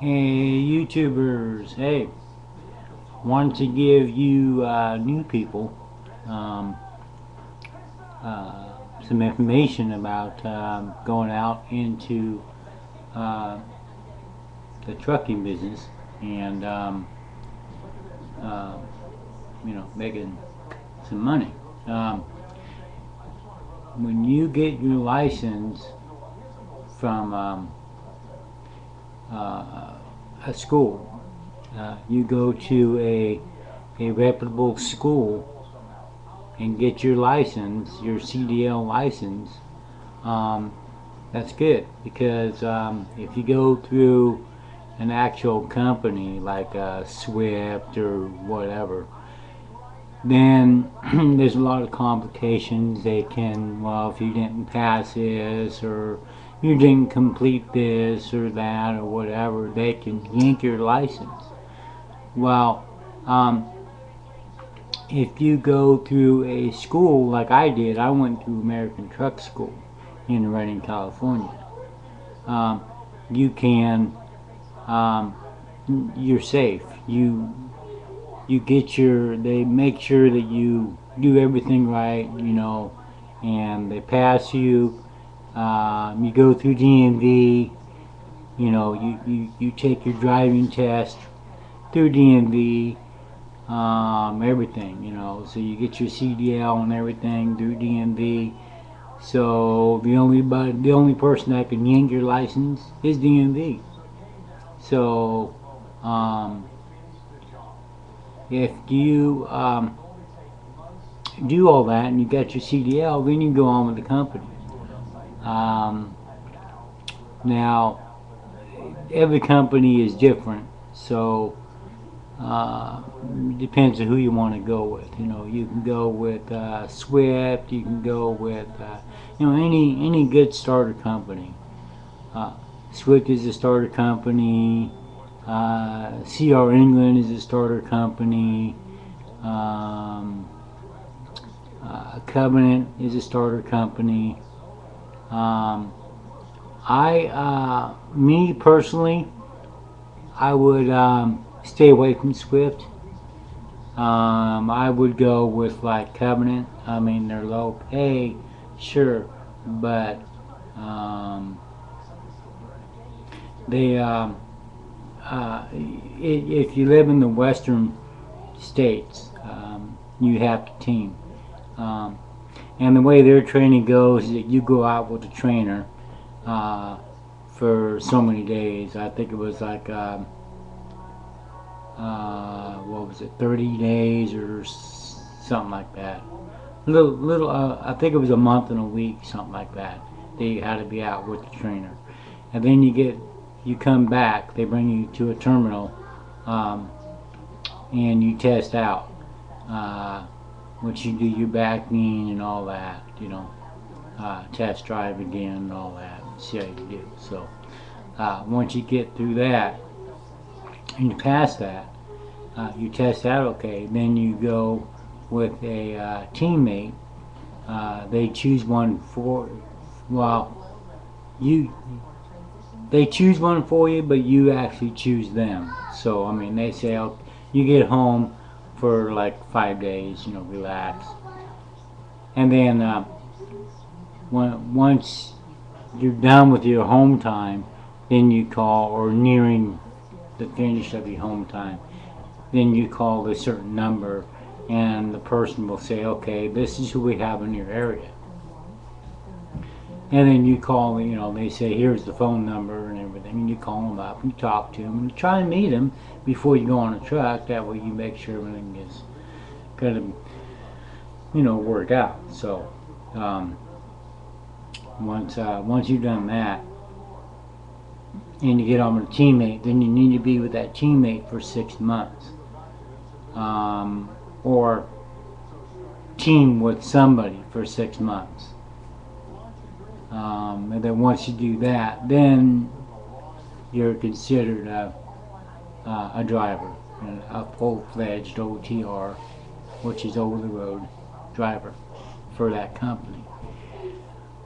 Hey YouTubers, hey, wanted to give you new people um, uh, some information about going out into uh, the trucking business and uh, making some money. Um, when you get your license from uh, a school, you go to a reputable school and get your license, your CDL license. um, that's good because if you go through an actual company like Swift or whatever, then there's a lot of complications. They can, well, if you didn't pass this or you didn't complete this or that or whatever, they can yank your license. Well, um, if you go through a school like I did, I went through American Truck School in Redding, California. Um, you can, um, you're safe. You get your, they make sure that you do everything right, and they pass you. You go through DMV. You take your driving test through DMV. Everything, so you get your CDL and everything through DMV. So the only person that can yank your license is DMV. So if you do all that and you got your CDL, then you go on with the company. Um, Now every company is different, so it depends on who you want to go with. You can go with Swift. You can go with any good starter company. Uh, Swift is a starter company. CR England is a starter company. Um, Covenant is a starter company. Um, me personally, I would stay away from Swift. I would go with like Covenant. I mean, they're low pay, sure, but um, they if you live in the western states, you have to team. Um, and the way their training goes is that you go out with a trainer uh, for so many days. I think it was like what was it, 30 days or something like that. Little. I think it was a month and a week, something like that. They had to be out with the trainer, and then you come back. They bring you to a terminal, um, and you test out. Once you do your backing and all that, test drive again and all that, see how you do. So once you get through that and you pass that, you test out okay. Then you go with a teammate. They choose one for, well, you they choose one for you, but you actually choose them. So I mean, they say, oh, you get home for like 5 days, relax, and then once you're done with your home time, then you call, or nearing the finish of your home time, then you call a certain number, and the person will say, okay, this is who we have in your area. And then you call, they say, here's the phone number and everything, and you call them up and you talk to them and you try and meet them before you go on a truck. That way you make sure everything is going to, work out. So once you've done that and you get on with a teammate, then you need to be with that teammate for 6 months. Or team with somebody for 6 months. And then once you do that, then you're considered a driver, a full-fledged OTR, which is over-the-road driver for that company.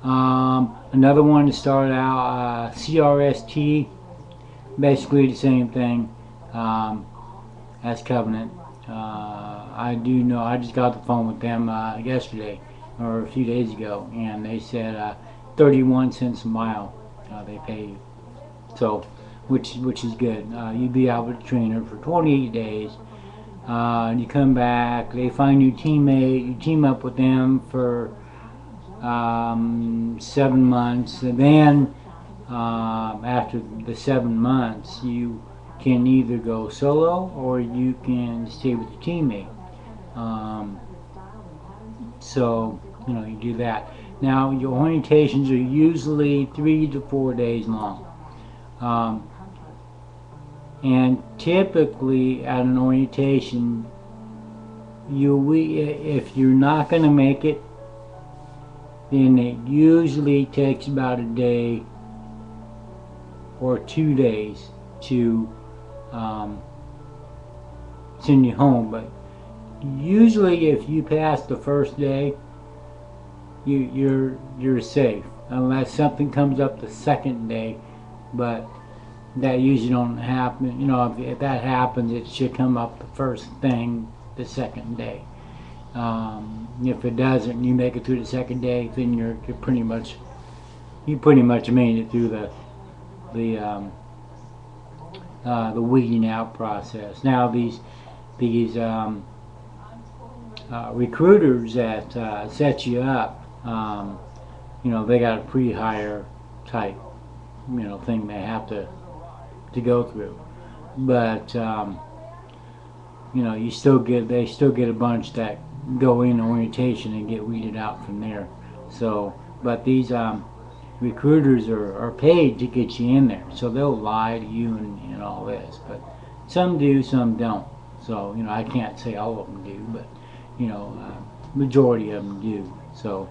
Another one to start out, CRST. basically the same thing as Covenant. I do know, I just got the phone with them yesterday or a few days ago, and they said 31 cents a mile they pay you. So, which is good. You be out with the trainer for 28 days. You come back, they find your teammate, you team up with them for 7 months, and then after the 7 months, you can either go solo or you can stay with your teammate. So, you do that. Now, your orientations are usually 3 to 4 days long. And typically at an orientation, if you're not going to make it, then it usually takes about a day or 2 days to send you home. But usually, if you pass the first day, you're safe, unless something comes up the second day. But that usually don't happen. If that happens, it should come up the first thing the second day. If it doesn't, you make it through the second day, then you pretty much made it through the weeding out process. Now these recruiters that set you up, they got a pre-hire type thing they have to go through, but they still get a bunch that go in orientation and get weeded out from there. So, but these recruiters are paid to get you in there, so they'll lie to you and all this. But some do, some don't. So I can't say all of them do, but majority of them do. So,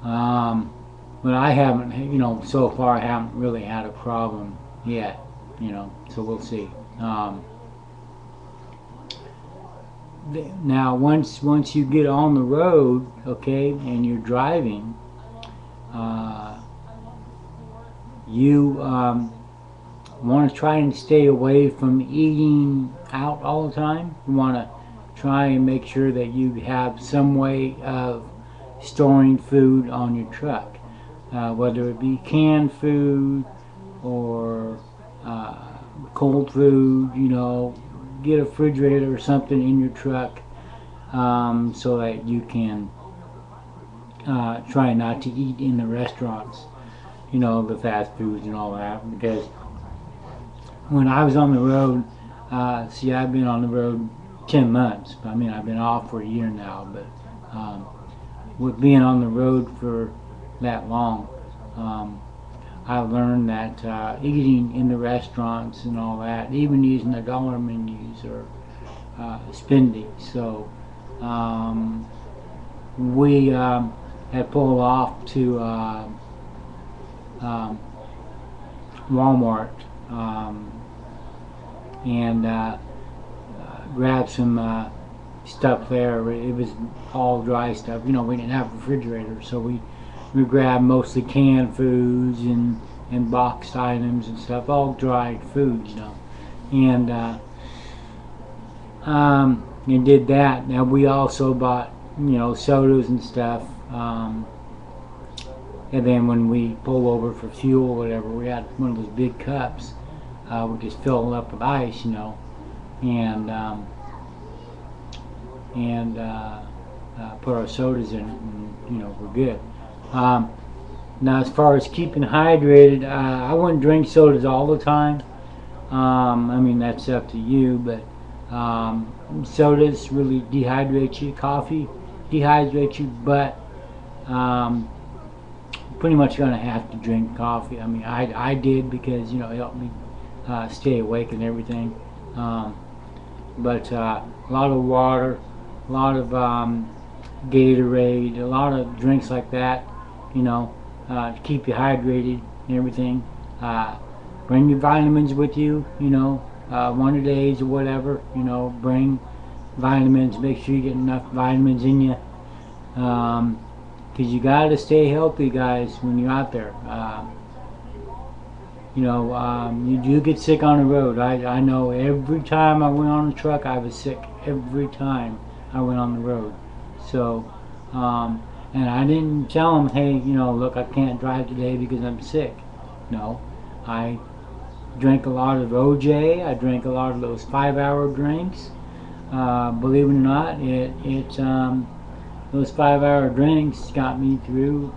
but I haven't, so far I haven't really had a problem yet, so we'll see. Now once you get on the road, okay, and you're driving, you want to try and stay away from eating out all the time. You want to try and make sure that you have some way of storing food on your truck, whether it be canned food or cold food. Get a refrigerator or something in your truck, so that you can try not to eat in the restaurants, the fast foods and all that. Because when I was on the road, I've been on the road 10 months. I mean, I've been off for a year now, but with being on the road for that long, I learned that eating in the restaurants and all that, even using the dollar menus, are spendy. So we had pulled off to Walmart and grabbed some stuff there. It was all dry stuff. We didn't have a refrigerator, so we grabbed mostly canned foods and boxed items and stuff, all dried foods, and did that. Now we also bought sodas and stuff, and then when we pulled over for fuel or whatever, we had one of those big cups. We just filled it up with ice, and put our sodas in it, and we're good. Now, as far as keeping hydrated, I wouldn't drink sodas all the time. I mean, that's up to you, but sodas really dehydrate you. Coffee dehydrates you, but pretty much going to have to drink coffee. I mean, I did, because it helped me stay awake and everything. But a lot of water, a lot of Gatorade, a lot of drinks like that, to keep you hydrated and everything. Bring your vitamins with you, one a days or whatever. Bring vitamins. Make sure you get enough vitamins in you, because you got to stay healthy, guys, when you're out there. you do get sick on the road. I know every time I went on the truck, I was sick. Every time I went on the road. So, and I didn't tell them, hey, look, I can't drive today because I'm sick. No, I drank a lot of OJ. I drank a lot of those 5-hour drinks. Believe it or not, those 5-hour drinks got me through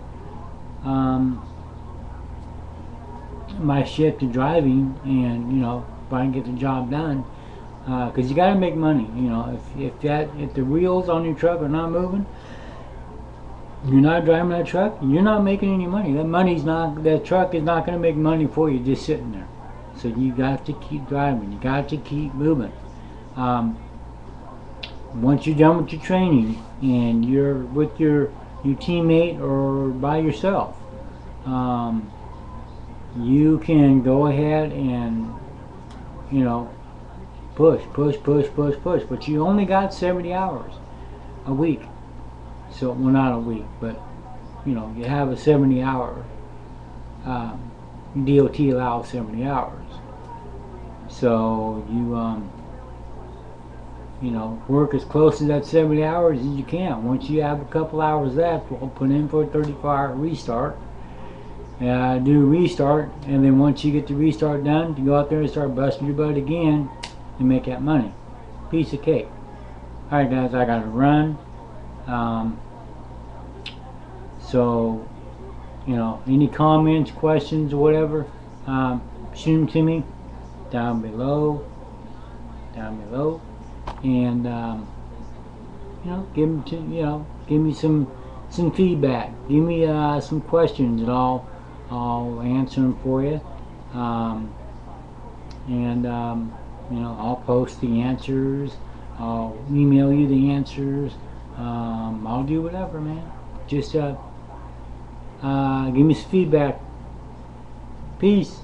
my shift of driving, and if I can get the job done, because you got to make money. If the wheels on your truck are not moving, you're not driving that truck, you're not making any money. That truck is not going to make money for you just sitting there. So you got to keep driving. You got to keep moving. Once you're done with your training and you're with your teammate or by yourself, you can go ahead and push, but you only got 70 hours a week. So, well, not a week, but you have a 70-hour DOT allows 70 hours. So work as close to that 70 hours as you can. Once you have a couple hours left, we'll put in for a 34-hour restart. Do a restart, and then once you get the restart done, you go out there and start busting your butt again and make that money. Piece of cake. Alright guys, I gotta run. So, any comments, questions, or whatever, shoot them to me down below, and give me some feedback. Give me some questions, and I'll answer them for you. I'll post the answers. I'll email you the answers. I'll do whatever, man. Just give me some feedback. Peace.